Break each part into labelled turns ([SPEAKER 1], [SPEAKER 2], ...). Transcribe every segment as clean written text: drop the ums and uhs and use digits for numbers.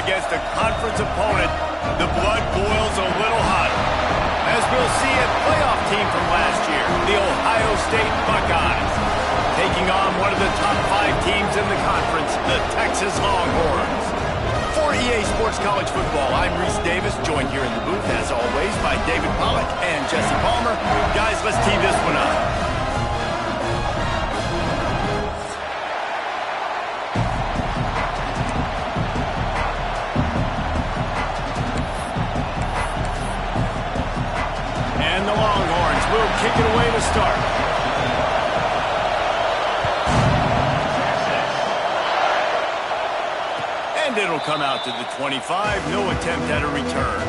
[SPEAKER 1] against a conference opponent, the blood boils a little hotter. As we'll see a playoff team from last year, the Ohio State Buckeyes, taking on one of the top 5 teams in the conference, the Texas Longhorns. For EA Sports College Football, I'm Reese Davis, joined here in the booth, as always, by David Pollack and Jesse Palmer. Guys, let's tee this one up. And the Longhorns will kick it away to start. And it'll come out to the 25. No attempt at a return.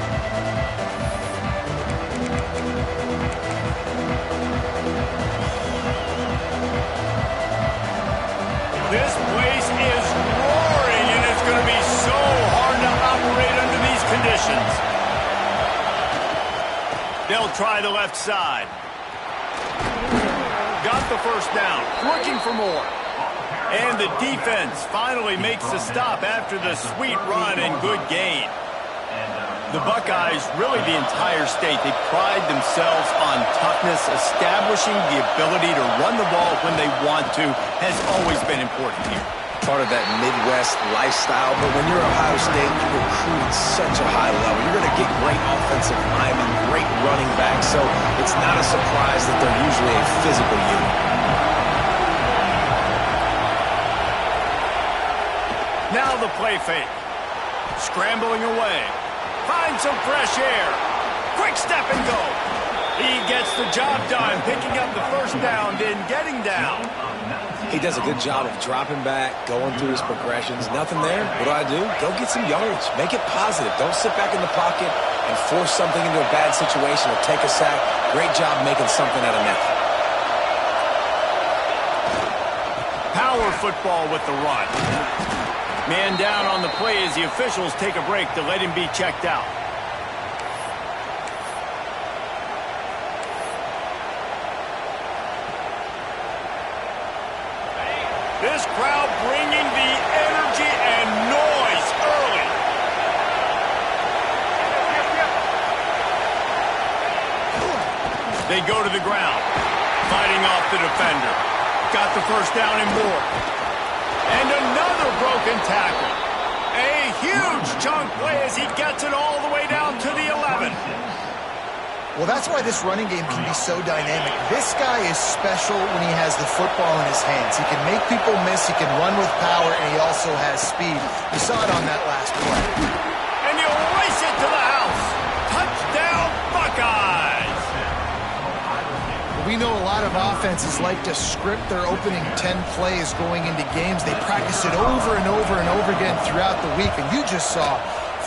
[SPEAKER 1] This place is roaring, and it's going to be so hard to operate under these conditions. They'll try the left side. Got the first down. Looking for more. And the defense finally makes the stop after the sweet run and good gain. The Buckeyes, really the entire state, they pride themselves on toughness. Establishing the ability to run the ball when they want to has always been important here.
[SPEAKER 2] Part of that Midwest lifestyle, but when you're Ohio State, you recruit at such a high level. You're going to get great offensive linemen, great running backs, so it's not a surprise that they're usually a physical unit.
[SPEAKER 1] Now the play fake. Scrambling away. Find some fresh air. Quick step and go. He gets the job done, picking up the first down, then getting down.
[SPEAKER 2] He does a good job of dropping back, going through his progressions. Nothing there. What do? Go get some yardage. Make it positive. Don't sit back in the pocket and force something into a bad situation or take a sack. Great job making something out of nothing.
[SPEAKER 1] Power football with the run. Man down on the play as the officials take a break to let him be checked out. This crowd bringing the energy and noise early. They go to the ground, fighting off the defender. Got the first down and more. And another broken tackle. A huge chunk play as he gets it all the way down to the 11.
[SPEAKER 3] Well, that's why this running game can be so dynamic. This guy is special when he has the football in his hands. He can make people miss, he can run with power, and he also has speed. We saw it on that last play.
[SPEAKER 1] And he'll race it to the house. Touchdown, Buckeyes!
[SPEAKER 3] We know a lot of offenses like to script their opening 10 plays going into games. They practice it over and over and over again throughout the week, and you just saw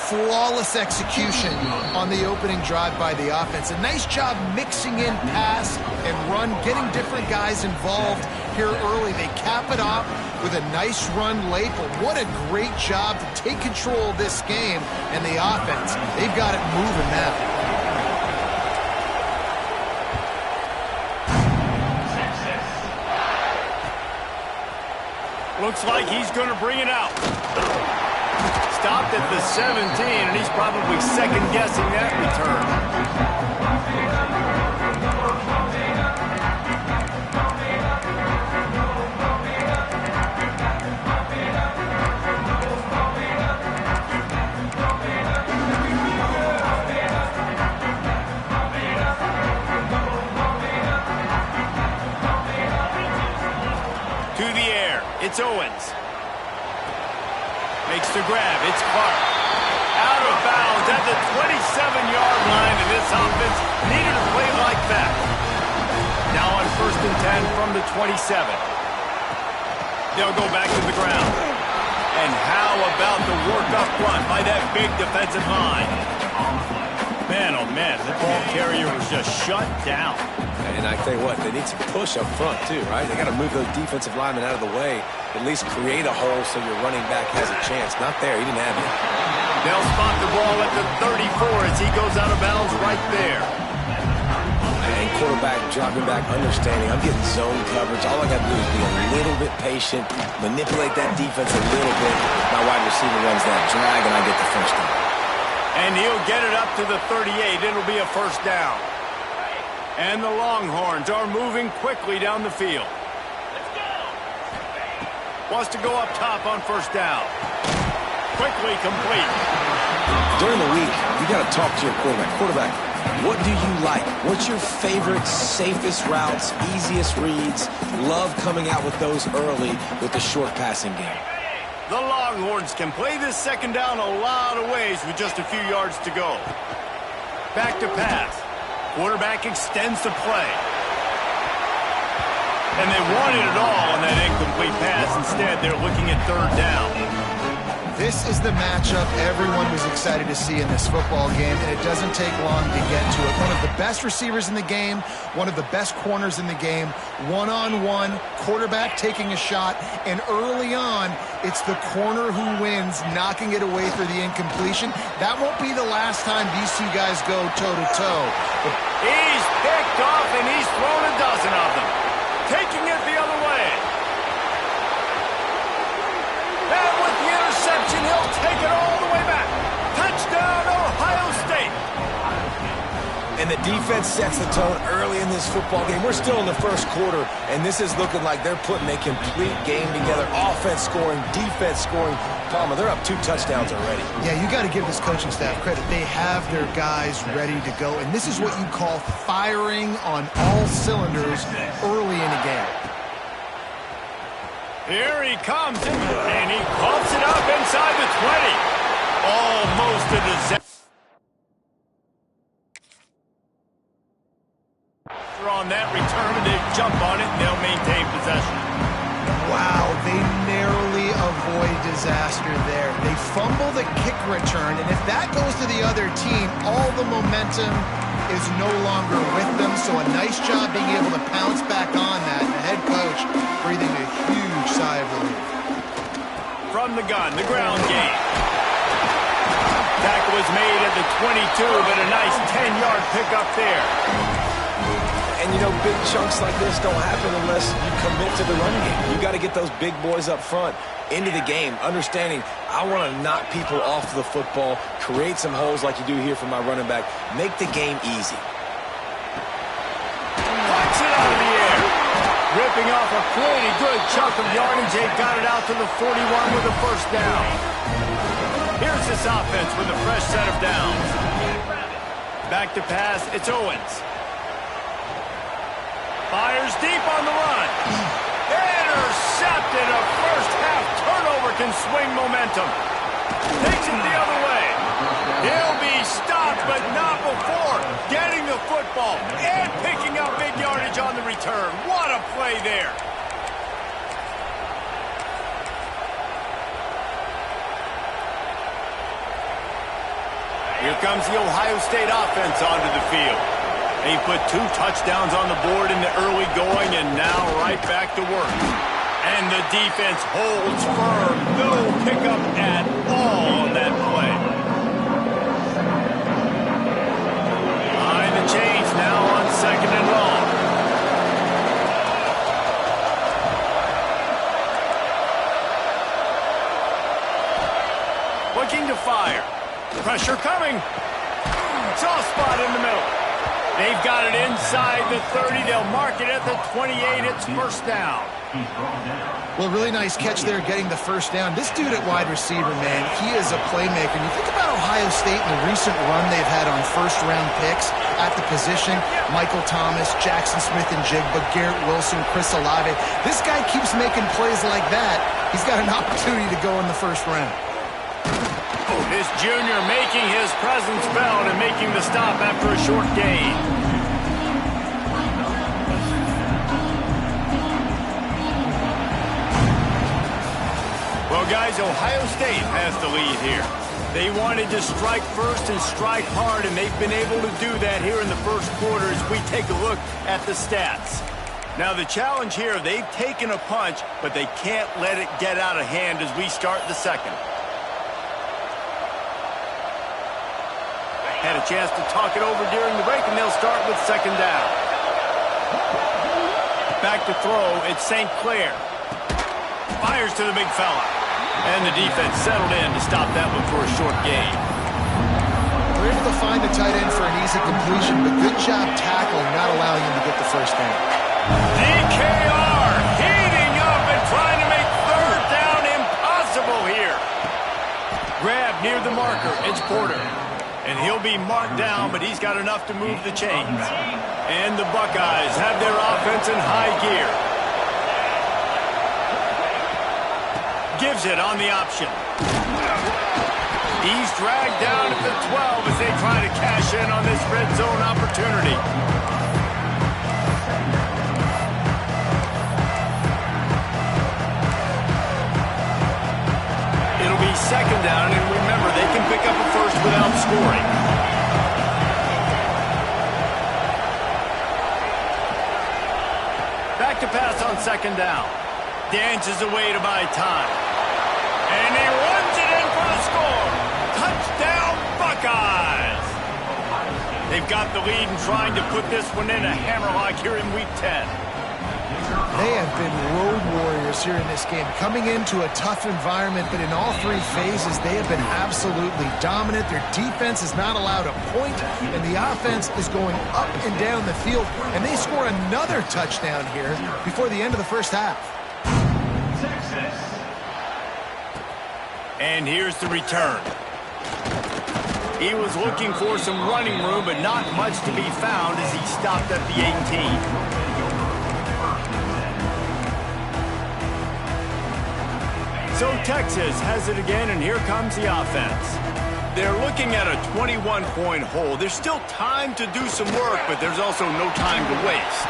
[SPEAKER 3] flawless execution on the opening drive by the offense. A nice job mixing in pass and run, getting different guys involved here early. They cap it off with a nice run late, but what a great job to take control of this game and the offense. They've got it moving now.
[SPEAKER 1] Looks like he's going to bring it out. Stopped at the 17, and he's probably second-guessing that return. To the air, it's Owens. Makes the grab, it's Clark. Out of bounds at the 27-yard line, and this offense needed to play like that. Now on 1st and 10 from the 27. They'll go back to the ground. And how about the work up front by that big defensive line? Man, oh man, the ball carrier was just shut down.
[SPEAKER 2] And I tell you what, they need some push up front too, right? They got to move those defensive linemen out of the way, at least create a hole so your running back has a chance. Not there, he didn't have it.
[SPEAKER 1] They'll spot the ball at the 34 as he goes out of bounds right there.
[SPEAKER 2] And quarterback dropping back, understanding I'm getting zone coverage. All I got to do is be a little bit patient, manipulate that defense a little bit. My wide receiver runs that drag, and I get the first down.
[SPEAKER 1] And he'll get it up to the 38. It'll be a first down. And the Longhorns are moving quickly down the field. Wants to go up top on first down. Quickly complete.
[SPEAKER 2] During the week, you got to talk to your quarterback. Quarterback, what do you like? What's your favorite, safest routes, easiest reads? Love coming out with those early with the short passing game.
[SPEAKER 1] The Longhorns can play this second down a lot of ways with just a few yards to go. Back to pass. Quarterback extends the play. And they wanted it all on that incomplete pass. Instead, they're looking at third down.
[SPEAKER 3] This is the matchup everyone was excited to see in this football game, and it doesn't take long to get to it. One of the best receivers in the game, one of the best corners in the game, one-on-one, quarterback taking a shot, and early on, it's the corner who wins, knocking it away for the incompletion. That won't be the last time these two guys go toe-to-toe.
[SPEAKER 1] He's picked off, and he's thrown a dozen of them. Taking it the other way. And with the interception, he'll take it all the way back. Touchdown, Ohio State.
[SPEAKER 2] And the defense sets the tone early in this football game. We're still in the first quarter, and this is looking like they're putting a complete game together. Offense scoring, defense scoring. Palmer, they're up 2 touchdowns already.
[SPEAKER 3] Yeah, you got to give this coaching staff credit. They have their guys ready to go, and this is what you call firing on all cylinders early in a game.
[SPEAKER 1] Here he comes, and he pumps it up inside the 20. Almost a disaster. On that return, and they jump on it, and they'll maintain possession.
[SPEAKER 3] Wow, they narrowly avoid disaster there. They fumble the kick return, and if that goes to the other team, all the momentum is no longer with them, so a nice job being able to pounce back on that. The head coach breathing a huge sigh of relief.
[SPEAKER 1] From the gun, the ground game. Tackle was made at the 22, but a nice 10-yard pickup there.
[SPEAKER 2] And, you know, big chunks like this don't happen unless you commit to the run game. You got to get those big boys up front into the game, understanding I want to knock people off the football, create some holes like you do here for my running back, make the game easy.
[SPEAKER 1] Watch it out of the air. Ripping off a pretty good chunk of yardage. They got it out to the 41 with a first down. Here's this offense with a fresh set of downs. Back to pass, it's Owens. Fires deep on the run. Intercepted. A first-half turnover can swing momentum. Takes it the other way. He'll be stopped, but not before getting the football and picking up big yardage on the return. What a play there. Here comes the Ohio State offense onto the field. They put 2 touchdowns on the board in the early going, and now right back to work. And the defense holds firm. No pickup at all on that play. Behind the chains now on second and long. Looking to fire. Pressure coming. Soft spot in the middle. They've got it inside the 30. They'll mark it at the 28. It's first down.
[SPEAKER 3] Well, really nice catch there getting the first down. This dude at wide receiver, man, he is a playmaker. And you think about Ohio State and the recent run they've had on first-round picks at the position. Michael Thomas, Jackson Smith and Jigba, Garrett Wilson, Chris Olave. This guy keeps making plays like that. He's got an opportunity to go in the first round.
[SPEAKER 1] This junior making his presence felt and making the stop after a short gain. Well, guys, Ohio State has the lead here. They wanted to strike first and strike hard, and they've been able to do that here in the first quarter as we take a look at the stats. Now, the challenge here, they've taken a punch, but they can't let it get out of hand as we start the second. Had a chance to talk it over during the break, and they'll start with second down. Back to throw, it's St. Clair. Fires to the big fella. And the defense settled in to stop that one for a short gain.
[SPEAKER 3] We're able to find the tight end for an easy completion, but good job tackling, not allowing him to get the first down.
[SPEAKER 1] DKR heating up and trying to make third down impossible here. Grab near the marker, it's Porter. And he'll be marked down, but he's got enough to move the chains. And the Buckeyes have their offense in high gear. Gives it on the option. He's dragged down at the 12 as they try to cash in on this red zone opportunity. It'll be second down, and remember, they can pick up a first without scoring. Back to pass on second down. Dances away to buy time. And he runs it in for the score. Touchdown, Buckeyes! They've got the lead and trying to put this one in a hammerlock here in Week 10.
[SPEAKER 3] They have been road warriors here in this game, coming into a tough environment, but in all three phases, they have been absolutely dominant. Their defense is not allowed a point, and the offense is going up and down the field, and they score another touchdown here before the end of the first half.
[SPEAKER 1] And here's the return. He was looking for some running room, but not much to be found as he stopped at the 18. So Texas has it again, and here comes the offense. They're looking at a 21-point hole. There's still time to do some work, but there's also no time to waste.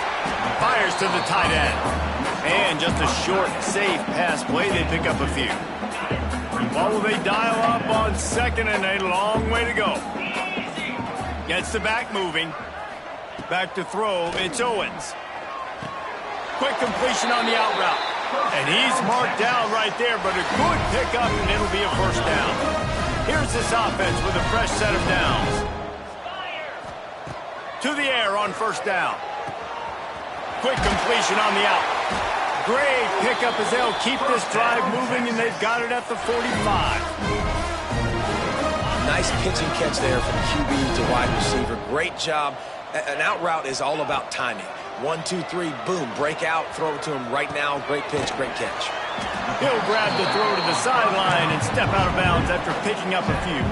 [SPEAKER 1] Fires to the tight end. And just a short, safe pass play. They pick up a few. What will they dial up on second, and a long way to go. Gets the back moving. Back to throw, it's Owens. Quick completion on the out route. And he's marked down right there, but a good pickup, and it'll be a first down. Here's this offense with a fresh set of downs. To the air on first down. Quick completion on the out. Great pickup as they'll keep this drive moving, and they've got it at the 45.
[SPEAKER 2] Nice pitch and catch there from QB to wide receiver. Great job. An out route is all about timing. 1, 2, 3, boom, break out, throw it to him right now. Great pitch, great catch.
[SPEAKER 1] He'll grab the throw to the sideline and step out of bounds after picking up a few.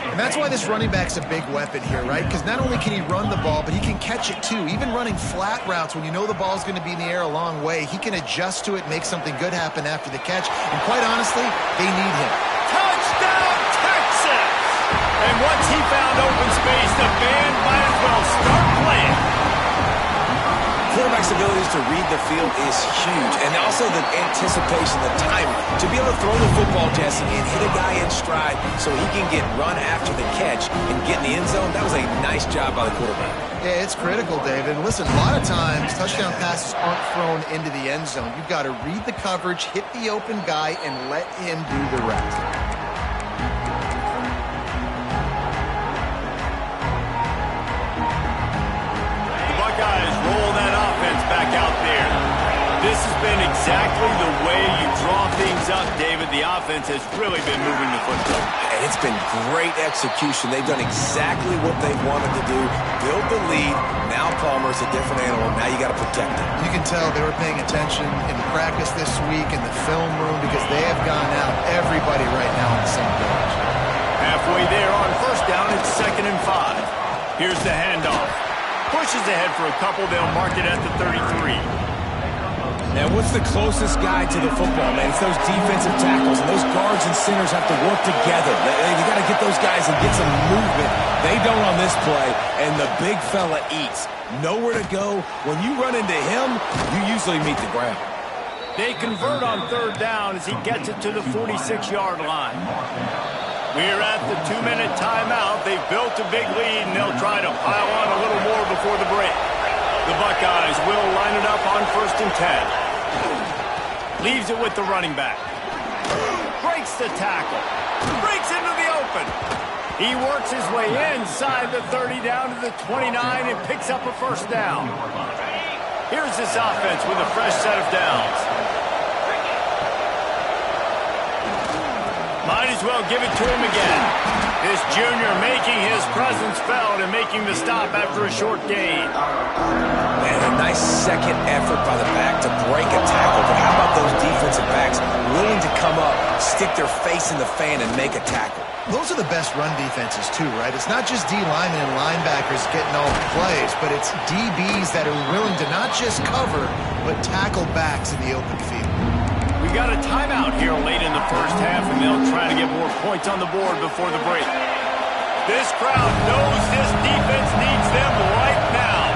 [SPEAKER 3] And that's why this running back's a big weapon here, right? Because not only can he run the ball, but he can catch it too. Even running flat routes when you know the ball's going to be in the air a long way, he can adjust to it, make something good happen after the catch. And quite honestly, they need him.
[SPEAKER 1] Touchdown, Texas! And once he found open space, the band might as well start playing.
[SPEAKER 2] Quarterback's abilities to read the field is huge, and also the anticipation, the timing. To be able to throw the football, Jesse, and hit a guy in stride so he can get run after the catch and get in the end zone, that was a nice job by the quarterback.
[SPEAKER 3] Yeah, it's critical, David. And listen, a lot of times, touchdown passes aren't thrown into the end zone. You've got to read the coverage, hit the open guy, and let him do the rest.
[SPEAKER 1] Buckeyes roll that offense back out there. This has been exactly the way you draw things up, David. The offense has really been moving the football.
[SPEAKER 2] And it's been great execution. They've done exactly what they wanted to do. Build the lead. Now Palmer's a different animal. Now you got to protect him.
[SPEAKER 3] You can tell they were paying attention in practice this week in the film room because they have gone out, everybody right now on the same page.
[SPEAKER 1] Halfway there on first down, it's 2nd and 5. Here's the handoff. Pushes ahead for a couple. They'll mark it at the 33.
[SPEAKER 2] Now, what's the closest guy to the football, man? It's those defensive tackles, and those guards and centers have to work together. You got to get those guys and get some movement. They don't on this play, and the big fella eats. Nowhere to go. When you run into him, you usually meet the ground.
[SPEAKER 1] They convert on third down as he gets it to the 46-yard line. We're at the 2-minute timeout. They've built a big lead, and they'll try to pile on a little more before the break. The Buckeyes will line it up on 1st and 10. Leaves it with the running back. Breaks the tackle. Breaks into the open. He works his way inside the 30 down to the 29 and picks up a first down. Here's this offense with a fresh set of downs. Might as well give it to him again. This junior making his presence felt and making the stop after a short gain.
[SPEAKER 2] Man, a nice second effort by the back to break a tackle. But how about those defensive backs willing to come up, stick their face in the fan, and make a tackle?
[SPEAKER 3] Those are the best run defenses, too, right? It's not just D linemen and linebackers getting all the plays, but it's DBs that are willing to not just cover, but tackle backs in the open field.
[SPEAKER 1] We got a timeout here late in the first half, and they'll try to get more points on the board before the break. This crowd knows this defense needs them right now.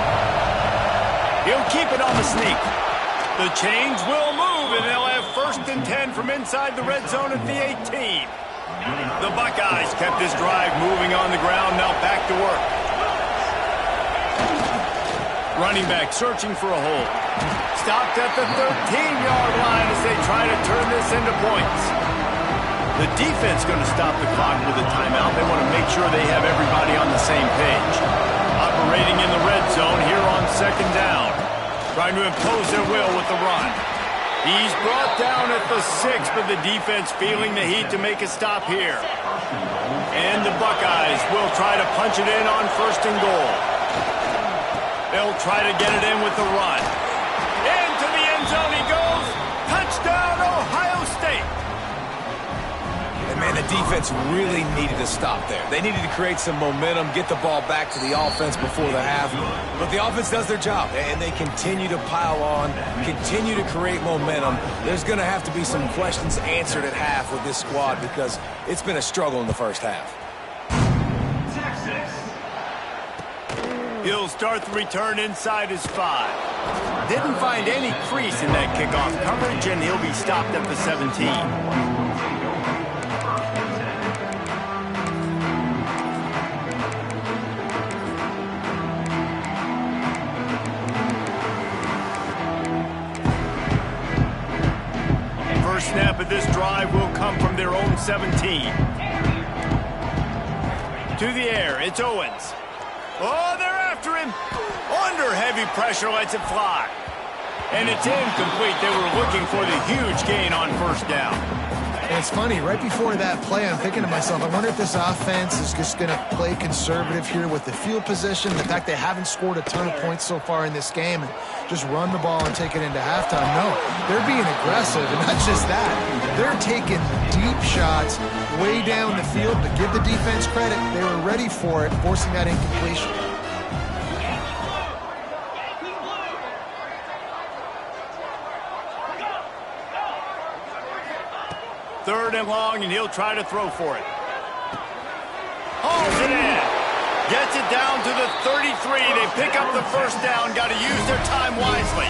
[SPEAKER 1] He'll keep it on the sneak. The chains will move, and they'll have 1st and 10 from inside the red zone at the 18. The Buckeyes kept this drive moving on the ground, now back to work. Running back searching for a hole. Stopped at the 13-yard line as they try to turn this into points. The defense going to stop the clock with a timeout. They want to make sure they have everybody on the same page. Operating in the red zone here on 2nd down. Trying to impose their will with the run. He's brought down at the 6, but the defense feeling the heat to make a stop here. And the Buckeyes will try to punch it in on 1st and goal. They'll try to get it in with the run. Into the end zone he goes. Touchdown, Ohio State.
[SPEAKER 2] And man, the defense really needed to stop there. They needed to create some momentum, get the ball back to the offense before the half. But the offense does their job, and they continue to pile on, continue to create momentum. There's going to have to be some questions answered at half with this squad because it's been a struggle in the first half.
[SPEAKER 1] He'll start the return inside his 5. Didn't find any crease in that kickoff coverage, and he'll be stopped at the 17. First snap of this drive will come from their own 17. To the air, it's Owens. Oh, they're after him. Under heavy pressure, lets it fly. And it's incomplete. They were looking for the huge gain on 1st down.
[SPEAKER 3] And it's funny, right before that play, I'm thinking to myself, I wonder if this offense is just going to play conservative here with the field position, the fact they haven't scored a ton of points so far in this game, and just run the ball and take it into halftime. No, they're being aggressive, and not just that. They're taking deep shots way down the field, but give the defense credit. They were ready for it, forcing that incompletion.
[SPEAKER 1] Third and long, and he'll try to throw for it. Hauls it in. Gets it down to the 33. They pick up the 1st down. Got to use their time wisely.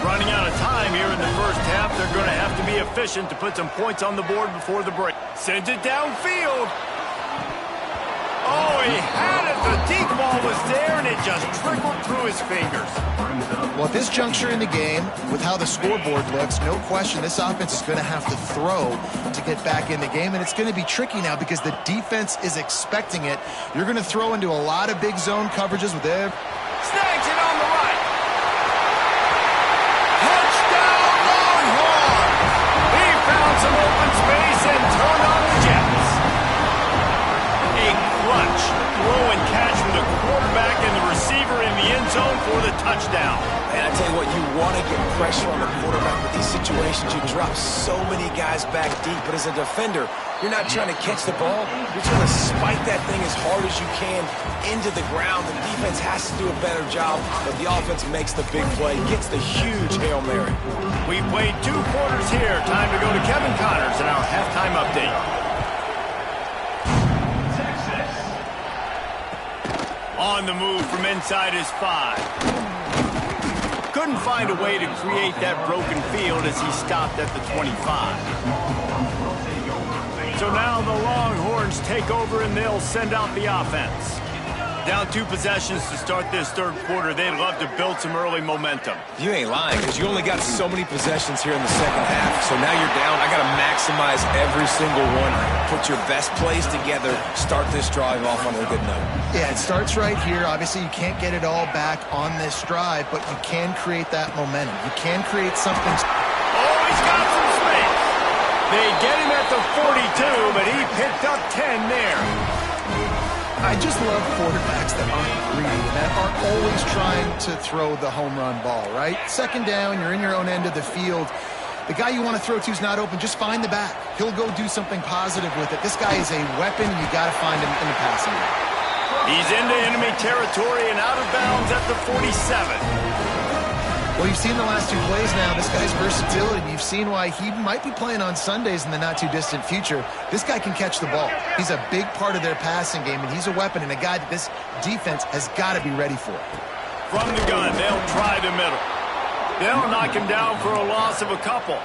[SPEAKER 1] Running out of time here in the first half. They're going to have to be efficient to put some points on the board before the break. Sends it downfield. Oh, he had it. The deep ball was there, and it just trickled through his fingers.
[SPEAKER 3] Well, at this juncture in the game, with how the scoreboard looks, no question this offense is going to have to throw to get back in the game, and it's going to be tricky now because the defense is expecting it. You're going to throw into a lot of big zone coverages with every...
[SPEAKER 1] Snags it on the right. Touchdown, Longhorns! He found some open space and turned on the Jets. A clutch throw and catch from the quarterback and the receiver in the end zone for the touchdown.
[SPEAKER 2] And I tell you what, you want to get pressure on the quarterback with these situations. You drop so many guys back deep, but as a defender, you're not trying to catch the ball. You're trying to spike that thing as hard as you can into the ground. The defense has to do a better job, but the offense makes the big play, gets the huge Hail Mary.
[SPEAKER 1] We've played 2 quarters here. Time to go to Kevin Connors in our halftime update. On the move from inside his 5. Couldn't find a way to create that broken field as he stopped at the 25. So now the Longhorns take over and they'll send out the offense. Down 2 possessions to start this third quarter. They'd love to build some early momentum.
[SPEAKER 2] You ain't lying, because you only got so many possessions here in the second half. So now you're down. I got to maximize every single one. Put your best plays together. Start this drive off on a good note.
[SPEAKER 3] Yeah, it starts right here. Obviously, you can't get it all back on this drive, but you can create that momentum. You can create something.
[SPEAKER 1] Oh, he's got some space. They get him at the 42, but he picked up 10 there.
[SPEAKER 3] I just love quarterbacks that aren't greedy, that are always trying to throw the home run ball, right? Second down, you're in your own end of the field. The guy you want to throw to is not open. Just find the back. He'll go do something positive with it. This guy is a weapon. You got to find him in the passing game.
[SPEAKER 1] He's into enemy territory and out of bounds at the 47.
[SPEAKER 3] Well, you've seen the last 2 plays now. This guy's versatility. You've seen why he might be playing on Sundays in the not-too-distant future. This guy can catch the ball. He's a big part of their passing game, and he's a weapon and a guy that this defense has got to be ready for.
[SPEAKER 1] From the gun, they'll try the middle. They'll knock him down for a loss of a couple.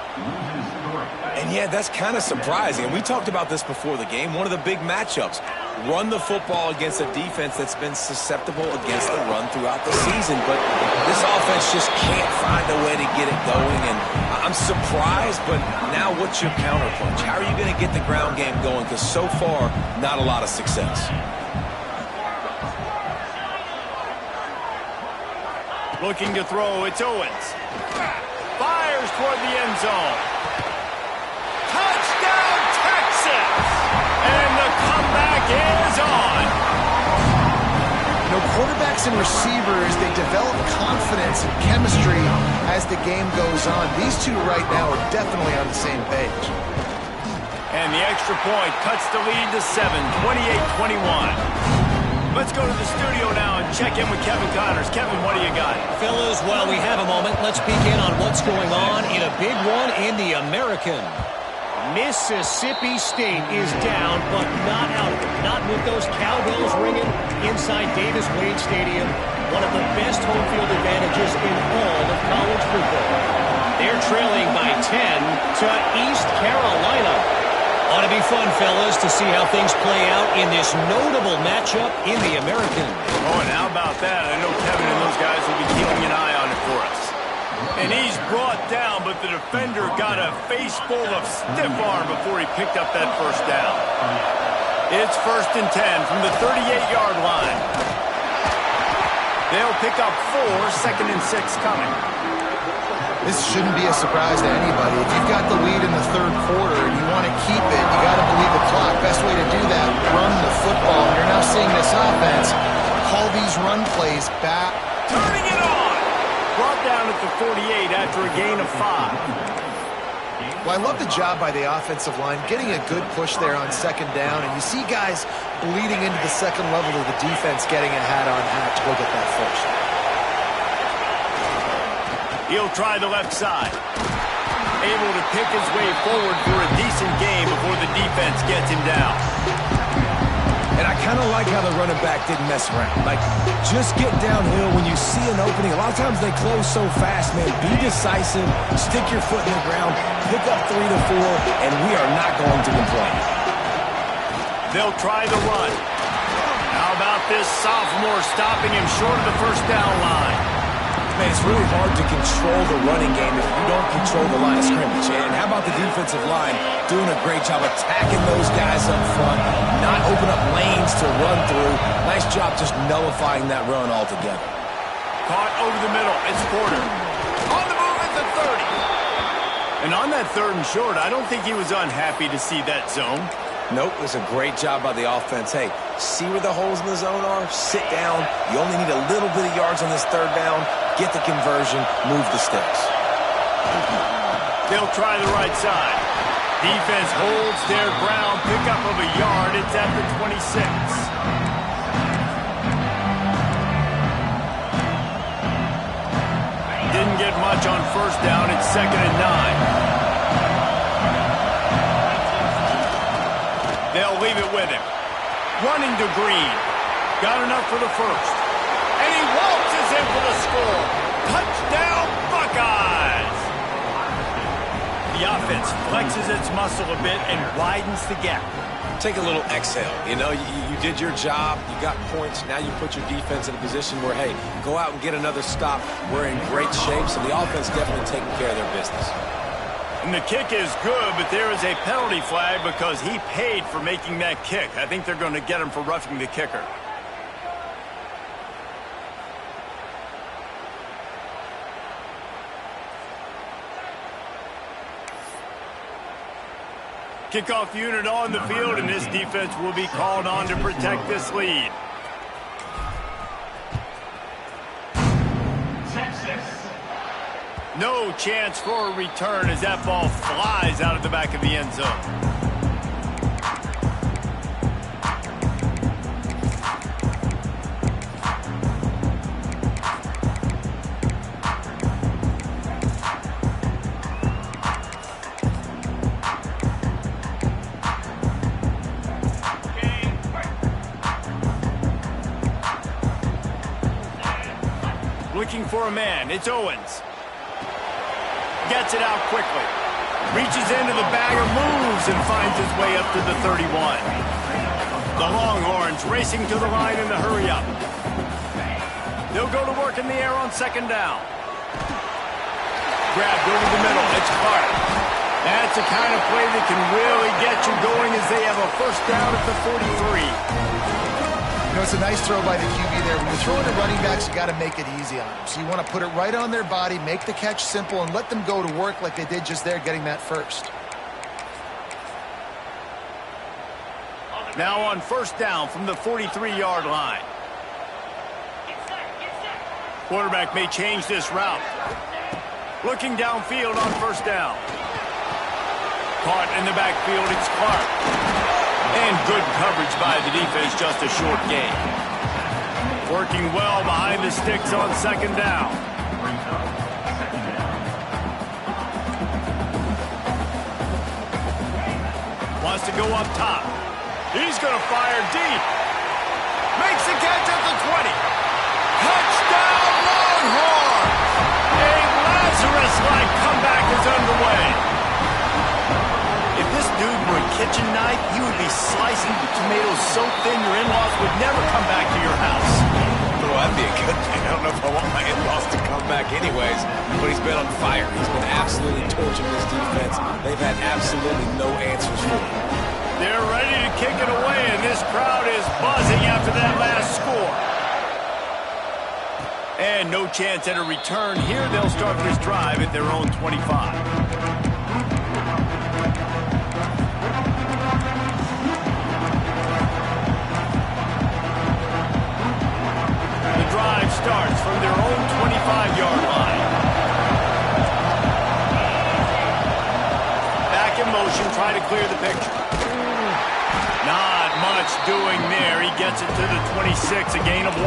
[SPEAKER 2] And yeah, that's kind of surprising. And we talked about this before the game. One of the big matchups. Run the football against a defense that's been susceptible against the run throughout the season. But this offense just can't find a way to get it going. And I'm surprised, but now what's your counterpunch? How are you going to get the ground game going? Because so far, not a lot of success.
[SPEAKER 1] Looking to throw, it's Owens. Fires toward the end zone. Touchdown, Texas! And the comeback is on.
[SPEAKER 3] You know, quarterbacks and receivers, they develop confidence and chemistry as the game goes on. These two right now are definitely on the same page.
[SPEAKER 1] And the extra point cuts the lead to 7, 28-21. Let's go to the studio now and check in with Kevin Connors. Kevin, what do you got?
[SPEAKER 4] Fellas, while we have a moment, let's begin on what's going on in a big one in the American. Mississippi State is down, but not out of it. Not with those cowbells ringing inside Davis-Wade Stadium. One of the best home field advantages in all of college football. They're trailing by 10 to East Carolina. Ought to be fun, fellas, to see how things play out in this notable matchup in the American.
[SPEAKER 1] Oh, and how about that? I know Kevin and those guys will be keeping an eye on it for us. And he's brought down, but the defender got a face full of stiff arm before he picked up that first down. It's 1st and 10 from the 38-yard line. They'll pick up 4, 2nd and 6 coming.
[SPEAKER 3] This shouldn't be a surprise to anybody. If you've got the lead in the third quarter and you want to keep it, you got to believe the clock. Best way to do that, run the football. And you're now seeing this offense call these run plays back.
[SPEAKER 1] Turning it on! Brought down at the 48 after a gain of 5.
[SPEAKER 3] Well, I love the job by the offensive line, getting a good push there on 2nd down. And you see guys bleeding into the second level of the defense getting a hat-on-hat to go get that first.
[SPEAKER 1] He'll try the left side. Able to pick his way forward for a decent game before the defense gets him down.
[SPEAKER 2] And I kind of like how the running back didn't mess around. Like, just get downhill when you see an opening. A lot of times they close so fast, man. Be decisive, stick your foot in the ground, pick up 3 to 4, and we are not going to complain.
[SPEAKER 1] They'll try the run. How about this sophomore stopping him short of the first down line?
[SPEAKER 2] Man, it's really hard to control the running game if you don't control the line of scrimmage. And how about the defensive line doing a great job attacking those guys up front, not open up lanes to run through. Nice job just nullifying that run altogether.
[SPEAKER 1] Caught over the middle. It's Porter. On the move at the 30. And on that 3rd and short, I don't think he was unhappy to see that zone.
[SPEAKER 2] Nope, it was a great job by the offense. Hey, see where the holes in the zone are? Sit down. You only need a little bit of yards on this 3rd down. Get the conversion. Move the sticks.
[SPEAKER 1] They'll try the right side. Defense holds their ground. Pickup of a yard. It's at the 26. Didn't get much on 1st down. It's 2nd and 9. They'll leave it with him. Running to Green. Got enough for the first. And he waltzes in for the score. Touchdown, Buckeyes! The offense flexes its muscle a bit and widens the gap.
[SPEAKER 2] take a little exhale. You know, you did your job. You got points. Now you put your defense in a position where, hey, go out and get another stop. We're in great shape, so the offense definitely taking care of their business.
[SPEAKER 1] And the kick is good, but there is a penalty flag because he paid for making that kick. I think they're going to get him for roughing the kicker. Kickoff unit on the field, and this defense will be called on to protect this lead. No chance for a return as that ball flies out of the back of the end zone. Looking for a man. It's Owens. Gets it out quickly. Reaches into the bag of moves and finds his way up to the 31. The Longhorns racing to the line in the hurry up. They'll go to work in the air on second down. Grabbed over the middle. It's Clark. That's the kind of play that can really get you going as they have a first down at the 43.
[SPEAKER 3] You know, it's a nice throw by the QB there. When you're throwing to running backs, you got to make it easy on them. So you want to put it right on their body, make the catch simple, and let them go to work like they did just there, getting that first.
[SPEAKER 1] Now on first down from the 43-yard line. Quarterback may change this route. Looking downfield on first down. Caught in the backfield, it's Clark. And good coverage by the defense, just a short gain. Working well behind the sticks on second down. Wants to go up top. He's going to fire deep. Makes the catch at the 20. Touchdown, Longhorns! A Lazarus-like comeback is underway. If this dude were a kitchen knife, he would be slicing the tomatoes so thin your in-laws would never come back to your house.
[SPEAKER 2] Well, that'd be a good thing. I don't know if I want my in-laws to come back anyways, but he's been on fire. He's been absolutely torching this defense. They've had absolutely no answers for him.
[SPEAKER 1] They're ready to kick it away, and this crowd is buzzing after that last score. And no chance at a return here. They'll start this drive at their own 25. Drive starts from their own 25-yard line. Back in motion, try to clear the picture. Not much doing there. He gets it to the 26, a gain of 1.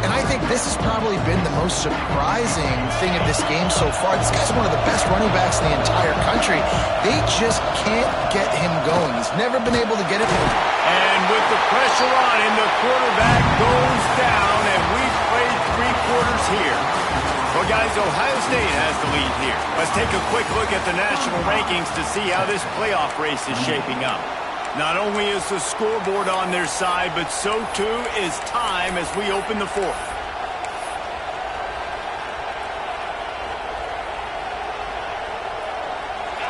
[SPEAKER 3] And I think this has probably been the most surprising thing of this game so far. This guy's one of the best running backs in the entire country. They just can't get him going. He's never been able to get it.
[SPEAKER 1] And with the pressure on him, the quarterback goes down, and we've played 3 quarters here. Well, guys, Ohio State has the lead here. Let's take a quick look at the national rankings to see how this playoff race is shaping up. Not only is the scoreboard on their side, but so too is time as we open the 4th.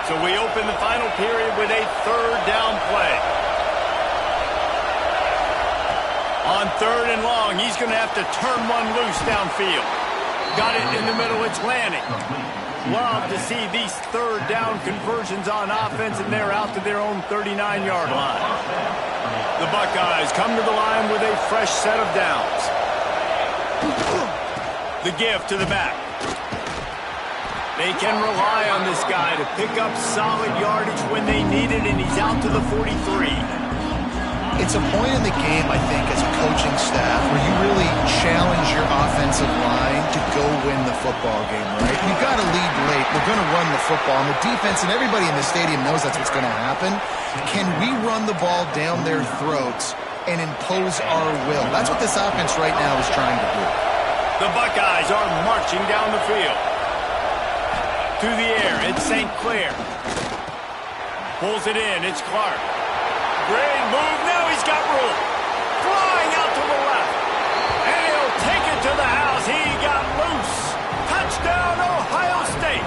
[SPEAKER 1] So we open the final period with a third down play. On third and long, he's going to have to turn one loose downfield. Got it in the middle, it's landing. Love to see these third down conversions on offense, and they're out to their own 39-yard line. The Buckeyes come to the line with a fresh set of downs. The give to the back. They can rely on this guy to pick up solid yardage when they need it, and he's out to the 43.
[SPEAKER 3] It's a point in the game, I think, as a coaching staff where you really challenge your offensive line to go win the football game, right? You've got to lead late. We're going to run the football. And the defense and everybody in the stadium knows that's what's going to happen. Can we run the ball down their throats and impose our will? That's what this offense right now is trying to do.
[SPEAKER 1] The Buckeyes are marching down the field. To the air, it's St. Clair. Pulls it in, it's Clark. Great move. Now he's got room. Flying out to the left. And he'll take it to the house. He got loose. Touchdown, Ohio State.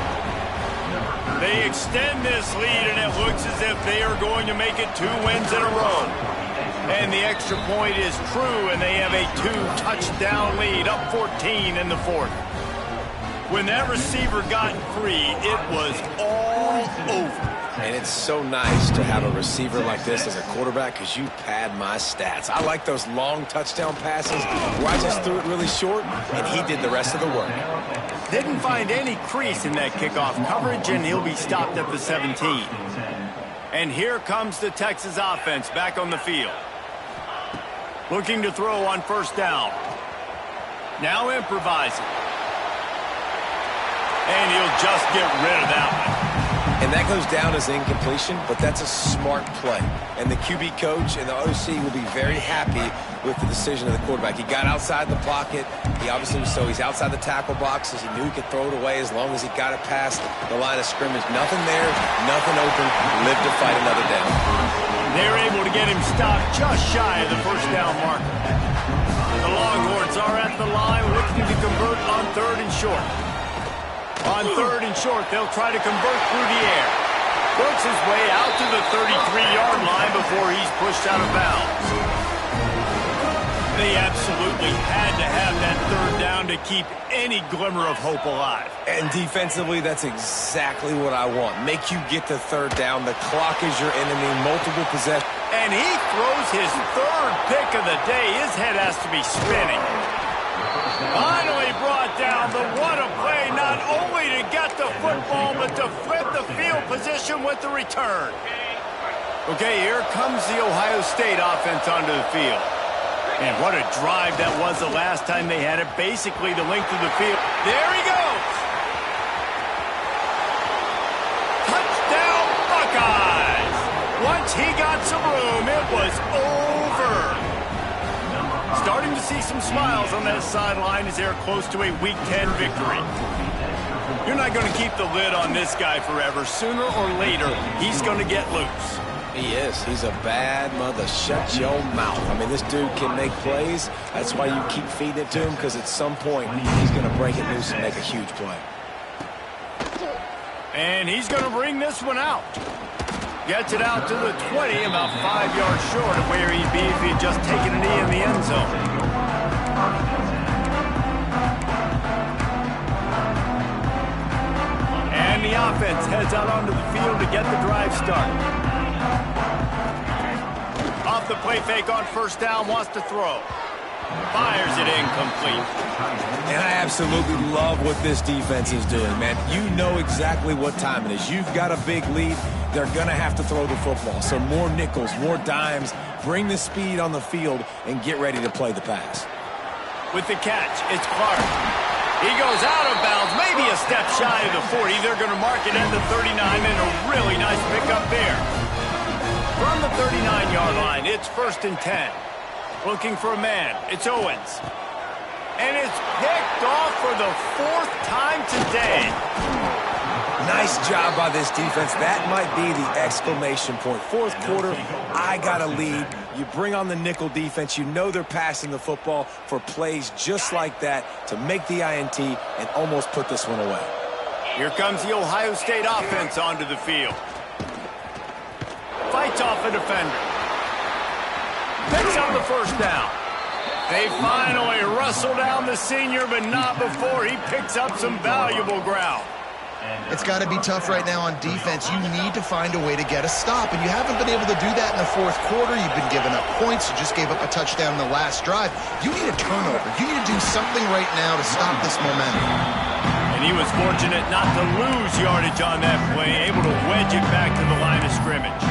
[SPEAKER 1] They extend this lead, and it looks as if they are going to make it 2 wins in a row. And the extra point is true, and they have a 2-touchdown lead, up 14 in the fourth. When that receiver got free, it was all over.
[SPEAKER 2] And it's so nice to have a receiver like this as a quarterback because you pad my stats. I like those long touchdown passes where I just threw it really short, and he did the rest of the work.
[SPEAKER 1] Didn't find any crease in that kickoff coverage, and he'll be stopped at the 17. And here comes the Texas offense back on the field. Looking to throw on first down. Now improvising. And he'll just get rid of that one.
[SPEAKER 2] And that goes down as incompletion, but that's a smart play. And the QB coach and the OC will be very happy with the decision of the quarterback. He got outside the pocket. He obviously, so he's outside the tackle boxes. He knew he could throw it away as long as he got it past the line of scrimmage. Nothing there, nothing open. Live to fight another down.
[SPEAKER 1] They're able to get him stopped just shy of the first down marker. The Longhorns are at the line looking to convert on 3rd and short. On 3rd and short, they'll try to convert through the air. Works his way out to the 33-yard line before he's pushed out of bounds. They absolutely had to have that 3rd down to keep any glimmer of hope alive.
[SPEAKER 2] And defensively, that's exactly what I want. Make you get the 3rd down. The clock is your enemy. Multiple possessions.
[SPEAKER 1] And he throws his 3rd pick of the day. His head has to be spinning. Finally brought down, but what a play, not only to get the football, but to flip the field position with the return. Okay, here comes the Ohio State offense onto the field. And what a drive that was the last time they had it, basically the length of the field. There he goes. Touchdown, Buckeyes. Once he got some room, it was over. Starting to see some smiles on that sideline as they're close to a Week 10 victory. You're not going to keep the lid on this guy forever. Sooner or later, he's going to get loose.
[SPEAKER 2] He is. He's a bad mother. Shut your mouth. I mean, this dude can make plays. That's why you keep feeding it to him, because at some point, he's going to break it loose and make a huge play.
[SPEAKER 1] And he's going to bring this one out. Gets it out to the 20, about 5 yards short of where he'd be if he'd just taken a knee in the end zone. And the offense heads out onto the field to get the drive started. Off the play fake on first down, wants to throw. Fires it incomplete.
[SPEAKER 2] And I absolutely love what this defense is doing, man. You know exactly what time it is. You've got a big lead. They're going to have to throw the football. So more nickels, more dimes. Bring the speed on the field and get ready to play the pass.
[SPEAKER 1] With the catch, it's Clark. He goes out of bounds, maybe a step shy of the 40. They're going to mark it at the 39, and a really nice pickup there. From the 39-yard line, it's 1st and 10. Looking for a man. It's Owens. And it's picked off for the 4th time today.
[SPEAKER 2] Nice job by this defense. That might be the exclamation point. 4th quarter, I got a lead. You bring on the nickel defense. You know they're passing the football for plays just like that to make the INT and almost put this one away.
[SPEAKER 1] Here comes the Ohio State offense onto the field. Fights off a defender. Picks up the first down. They finally wrestle down the senior, but not before he picks up some valuable ground.
[SPEAKER 3] It's got to be tough right now on defense. You need to find a way to get a stop, and you haven't been able to do that in the 4th quarter. You've been giving up points. You just gave up a touchdown in the last drive. You need a turnover. You need to do something right now to stop this momentum.
[SPEAKER 1] And he was fortunate not to lose yardage on that play, able to wedge it back to the line of scrimmage.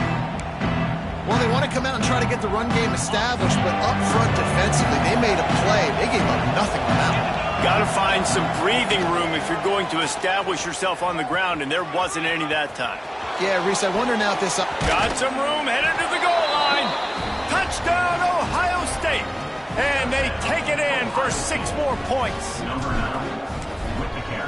[SPEAKER 3] Well, they want to come out and try to get the run game established, but up front defensively, they made a play. They gave up nothing on that one.
[SPEAKER 1] Got to find some breathing room if you're going to establish yourself on the ground, and there wasn't any that time.
[SPEAKER 3] Yeah, Reese, I wonder now if this...
[SPEAKER 1] Got some room, headed to the goal line. Touchdown, Ohio State. And they take it in for 6 more points.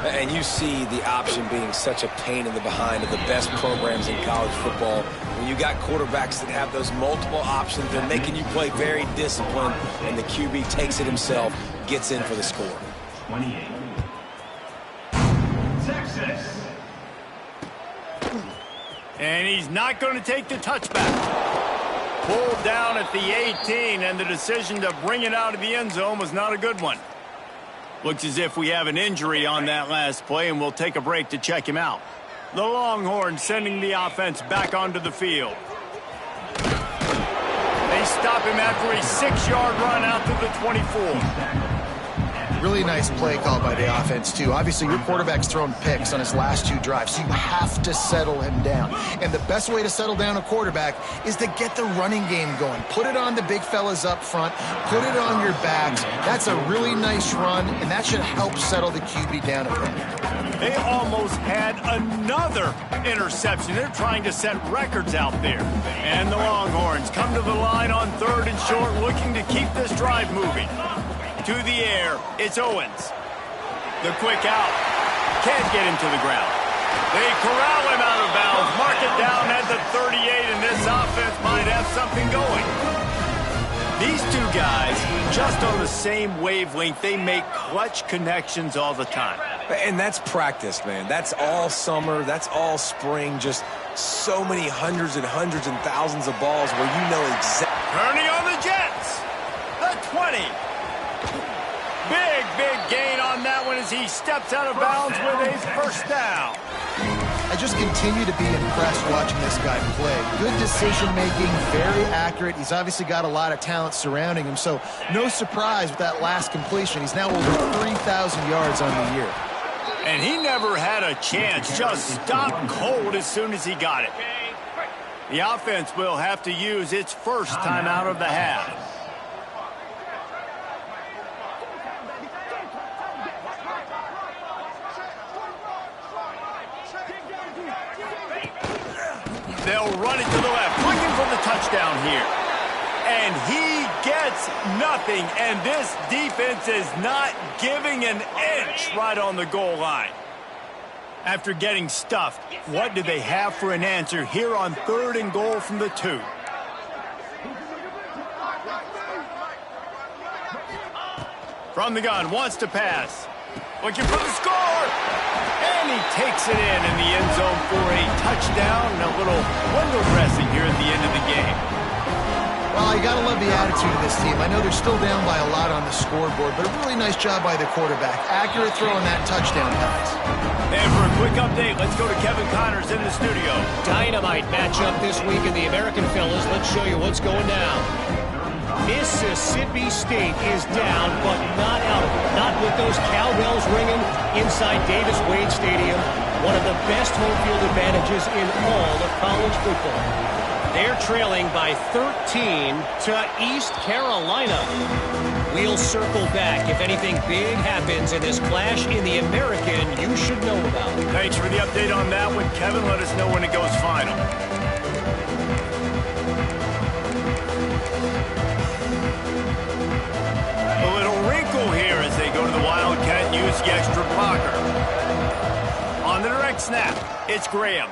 [SPEAKER 2] And you see the option being such a pain in the behind of the best programs in college football. When you got quarterbacks that have those multiple options, they're making you play very disciplined, and the QB takes it himself, gets in for the score.
[SPEAKER 5] 28. Texas.
[SPEAKER 1] And he's not going to take the touchback. Pulled down at the 18, and the decision to bring it out of the end zone was not a good one. Looks as if we have an injury on that last play, and we'll take a break to check him out. The Longhorns sending the offense back onto the field. They stop him after a 6-yard run out to the 24.
[SPEAKER 3] Really nice play call by the offense, too. Obviously, your quarterback's thrown picks on his last 2 drives, so you have to settle him down. And the best way to settle down a quarterback is to get the running game going. Put it on the big fellas up front. Put it on your backs. That's a really nice run, and that should help settle the QB down a bit.
[SPEAKER 1] They almost had another interception. They're trying to set records out there. And the Longhorns come to the line on 3rd and short, looking to keep this drive moving. To the air, it's Owens. The quick out. Can't get him to the ground. They corral him out of bounds. Mark it down at the 38, and this offense might have something going. These 2 guys, just on the same wavelength, they make clutch connections all the time.
[SPEAKER 2] And that's practice, man. That's all summer. That's all spring. Just so many hundreds and hundreds and thousands of balls where you know exactly.
[SPEAKER 1] Turning on the Jets. The 20. Big gain on that one as he steps out of bounds with a first down.
[SPEAKER 3] I just continue to be impressed watching this guy play. Good decision-making, very accurate. He's obviously got a lot of talent surrounding him, so no surprise with that last completion. He's now over 3,000 yards on the year.
[SPEAKER 1] And he never had a chance, just stopped cold as soon as he got it. The offense will have to use its first timeout of the half. They'll run it to the left, looking for the touchdown here. And he gets nothing, and this defense is not giving an inch right on the goal line. After getting stuffed, what do they have for an answer here on 3rd and goal from the 2? From the gun, wants to pass. Looking for the score. And he takes it in the end zone for a touchdown and a little window dressing here at the end of the game.
[SPEAKER 3] Well, you got to love the attitude of this team. I know they're still down by a lot on the scoreboard, but a really nice job by the quarterback. Accurate throw on that touchdown pass.
[SPEAKER 1] And for a quick update, let's go to Kevin Connors in the studio.
[SPEAKER 4] Dynamite matchup this week in the American fellas. Let's show you what's going down. Mississippi State is down, but not out of it. Not with those cowbells ringing inside Davis-Wade Stadium. One of the best home field advantages in all of college football. They're trailing by 13 to East Carolina. We'll circle back if anything big happens in this clash in the American you should know about.
[SPEAKER 1] Thanks for the update on that one, Kevin. Let us know when it goes final. A little wrinkle here as they go to the Wildcat and use the extra blocker. On the direct snap, it's Graham.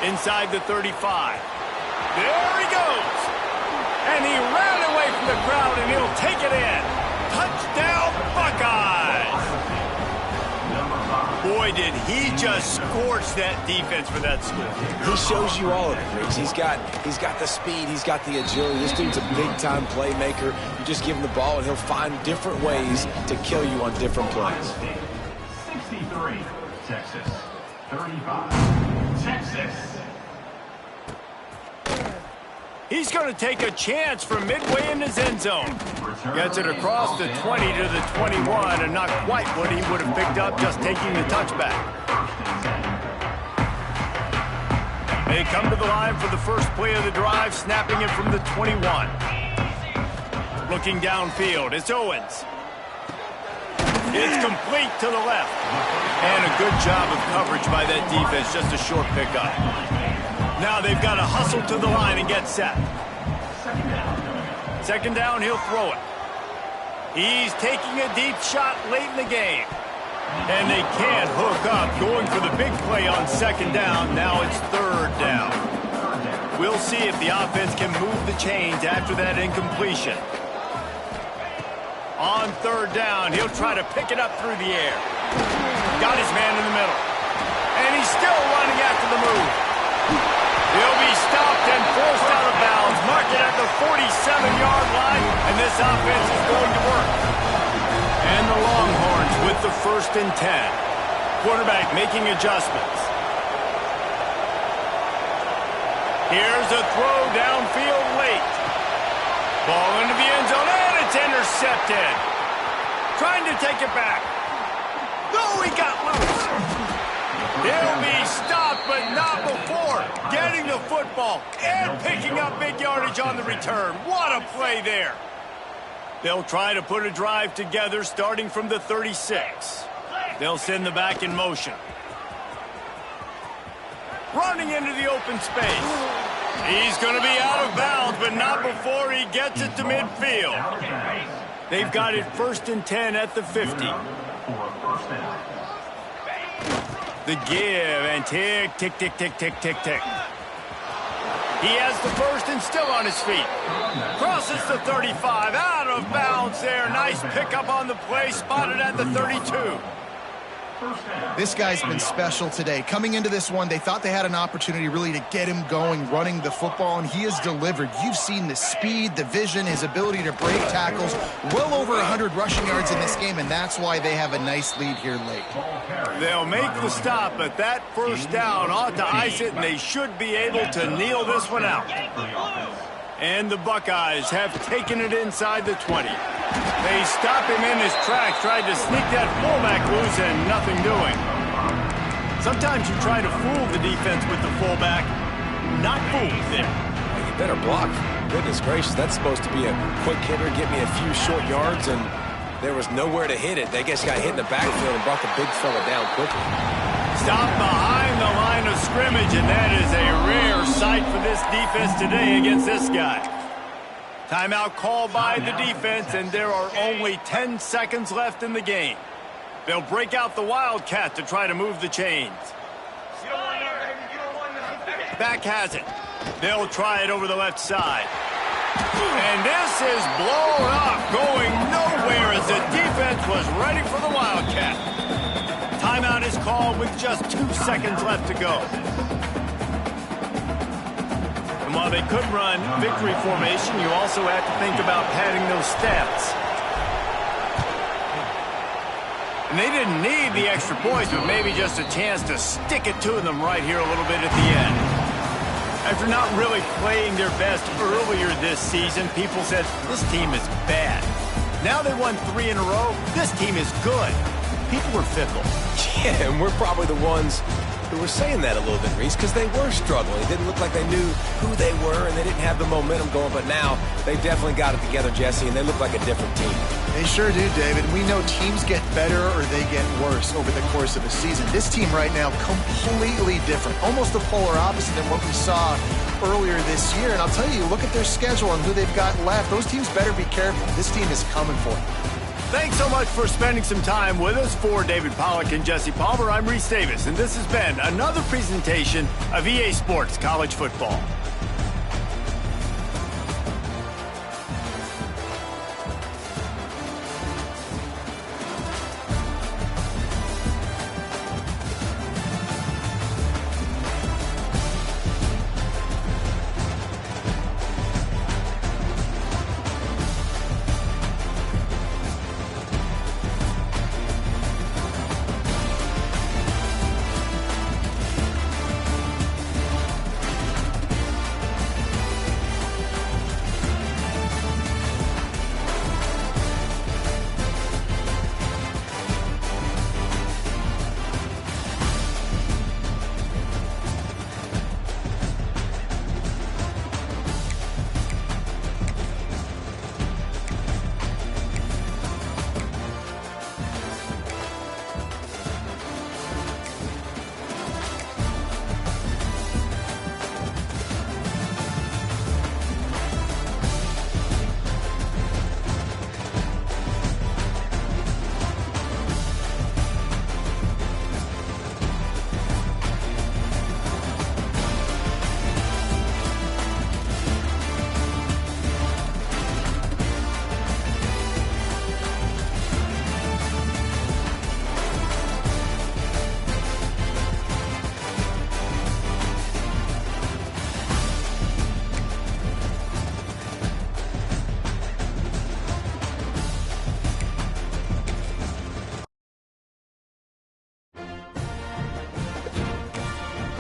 [SPEAKER 1] Inside the 35. There he goes. And he ran away from the crowd, and he'll take it in. Touchdown, Buckeyes. Boy, did he just scorch that defense for that score.
[SPEAKER 2] He shows you all of it, Riggs. He's got the speed. He's got the agility. This dude's a big-time playmaker. You just give him the ball, and he'll find different ways to kill you on different plays.
[SPEAKER 5] 63, Texas. 35, Texas.
[SPEAKER 1] He's going to take a chance from midway in his end zone. Gets it across the 20 to the 21, and not quite what he would have picked up just taking the touchback. They come to the line for the first play of the drive, snapping it from the 21. Looking downfield, it's Owens. It's complete to the left. And a good job of coverage by that defense, just a short pickup. Now they've got to hustle to the line and get set. Second down, he'll throw it. He's taking a deep shot late in the game. And they can't hook up, going for the big play on second down. Now it's third down. We'll see if the offense can move the chains after that incompletion. On third down, he'll try to pick it up through the air. Got his man in the middle. And he's still running after the move. He'll be stopped and forced out of bounds. Mark it at the 47-yard line, and this offense is going to work. And the Longhorns with the 1st and 10. Quarterback making adjustments. Here's a throw downfield late. Ball into the end zone, and it's intercepted. Trying to take it back. No, he got loose. He'll be stopped, but not before getting the football and picking up big yardage on the return. What a play there. They'll try to put a drive together starting from the 36. They'll send the back in motion. Running into the open space. He's going to be out of bounds, but not before he gets it to midfield. They've got it 1st and 10 at the 50. The give and tick, tick, tick, tick, tick, tick, tick. He has the first and still on his feet. Crosses the 35, out of bounds there. Nice pickup on the play, spotted at the 32.
[SPEAKER 3] This guy's been special today. Coming into this one, they thought they had an opportunity really to get him going, running the football, and he has delivered. You've seen the speed, the vision, his ability to break tackles. Well over 100 rushing yards in this game, and that's why they have a nice lead here late.
[SPEAKER 1] They'll make the stop, but that first down ought to ice it, and they should be able to kneel this one out. And the Buckeyes have taken it inside the 20. They stop him in his tracks, tried to sneak that fullback loose, and nothing doing. Sometimes you try to fool the defense with the fullback. Not fooled there.
[SPEAKER 2] Well, you better block. Goodness gracious, that's supposed to be a quick hitter, get me a few short yards, and there was nowhere to hit it. They just got hit in the backfield and brought the big fella down quickly.
[SPEAKER 1] Stopped behind the line of scrimmage, and that is a rare sight for this defense today against this guy. Timeout called by the defense, and there are only 10 seconds left in the game. They'll break out the Wildcat to try to move the chains. Back has it. They'll try it over the left side. And this is blown up, going nowhere as the defense was ready for the Wildcat. Timeout is called with just 2 seconds left to go. And while they could run victory formation, you also have to think about padding those stats. And they didn't need the extra points, but maybe just a chance to stick it to them right here a little bit at the end. After not really playing their best earlier this season, people said, this team is bad. Now they won 3 in a row. This team is good. People were fickle.
[SPEAKER 2] Yeah, and we're probably the ones who were saying that a little bit, Reese, because they were struggling. It didn't look like they knew who they were, and they didn't have the momentum going. But now they definitely got it together, Jesse, and they look like a different team.
[SPEAKER 3] They sure do, David. We know teams get better or they get worse over the course of a season. This team right now, completely different. Almost the polar opposite than what we saw earlier this year. And I'll tell you, look at their schedule and who they've got left. Those teams better be careful. This team is coming for them.
[SPEAKER 1] Thanks so much for spending some time with us. For David Pollack and Jesse Palmer, I'm Reese Davis, and this has been another presentation of EA Sports College Football.